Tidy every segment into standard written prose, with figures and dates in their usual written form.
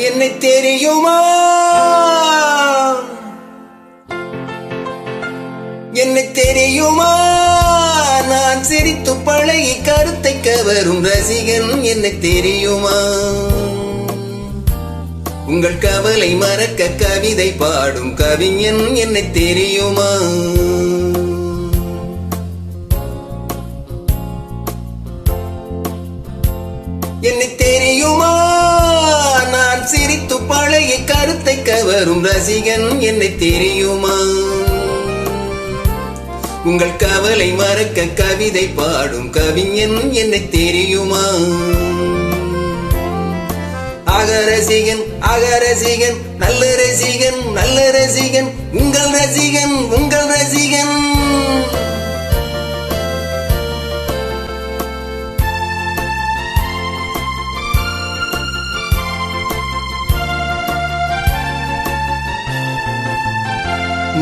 என்னை தெரியுமா என்னை தெரியுமா நான் சிரித்து பழகி கருத்தை கவரும் ரசிகன் என்னை தெரியுமா உங்கள் கவலை மறக்க கவிதை பாடும் கவிஞன் என்னை தெரியுமா என்னை தெரியுமா நான் சிரித்து பழகி கருத்தை கவரும் ரசிகன் என்னை தெரியுமா உங்கள் கவலை மறக்க கவிதை பாடும் கவிஞன் என்னை தெரியுமா அகரசிகன் அகரசிகன் நல்ல ரசிகன் நல்ல ரசிகன் உங்கள் ரசிகன் உங்கள் ரசிகன்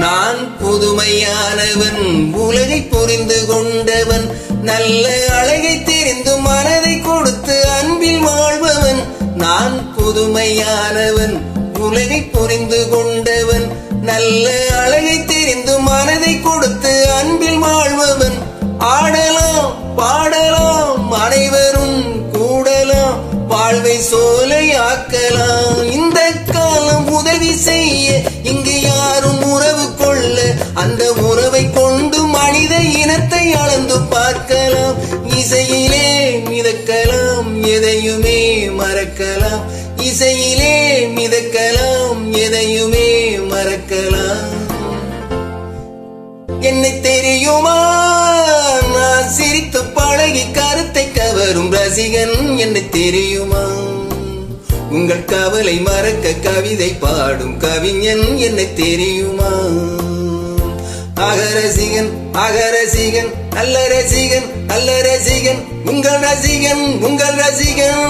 நான் புதுமையானவன் உலகை புரிந்து கொண்டவன் நல்ல அழகை தெரிந்து மனதை கொடுத்து அன்பில் வாழ்பவன் நான் புதுமையானவன் உலகை புரிந்து கொண்டவன் நல்ல அழகை தெரிந்து மனதை கொடுத்து அன்பில் வாழ்பவன் ஆடலாம் பாடலாம் அனைவரும் கூடலாம் வாழ்வை சோலையாக்கலாம் இந்த காலம் உதவி செய்ய இங்கு யாரும் உறவு கொள்ள அந்த உறவை கொண்டு மனித இனத்தை அளந்து பார்க்கலாம் இசையிலே மிதக்கலாம் எதையுமே மறக்கலாம் இசையிலே மிதக்கலாம் எதையுமே மறக்கலாம் என்னை தெரியுமா நான் சிரித்து பழகி கருத்தை கவரும் ரசிகன் என்னை தெரியுமா உங்கள் கவலை மறக்க கவிதை பாடும் கவிஞன் என்னை தெரியுமா அகரசிகன் அகரசிகன் நல்ல ரசிகன் நல்ல ரசிகன் உங்கள் ரசிகன் உங்கள் ரசிகன்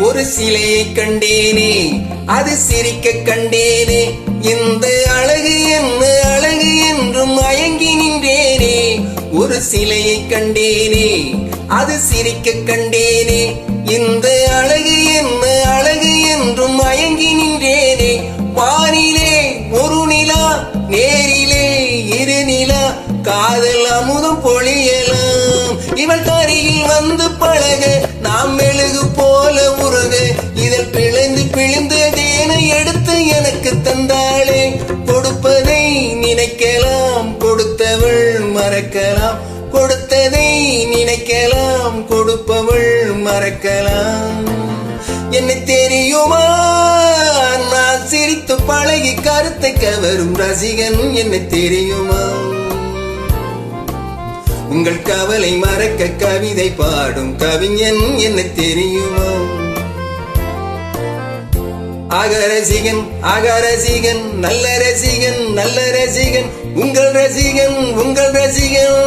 ஒரு சிலையை கண்டேனே அது சிரிக்க கண்டேனே இந்த அழகு என்ன அழகு என்றும் மயங்கி நின்றேனே ஒரு சிலையை கண்டேனே அது சிரிக்க கண்டேனே இந்த அழகு என்ன அழகு என்றும் மயங்கி நின்றேனே வானிலே ஒரு நிலா நேரிலே இரு நிலா காதல் அமுதம் பொழியலாம் இவள் கரையில் வந்து பழக நாம் மெழுகு போல உருக இதில் பிழைந்து பிழிந்து தேனை எடுத்து எனக்கு தந்தாளே கொடுப்பதை நினைக்கலாம் கொடுத்தவள் மறக்கலாம் கொடுத்ததை நினைக்கலாம் கொடுப்பவள் மறக்கலாம் என்னை தெரியுமா நான் சிரித்து பழகி கருத்தை கவரும் ரசிகன் என்னை தெரியுமா உங்கள் கவலை மறக்க கவிதை பாடும் கவிஞன் என்னை தெரியுமா அகரசிகன் அகரசிகன் நல்ல ரசிகன் நல்ல ரசிகன் உங்கள் ரசிகன் உங்கள் ரசிகன்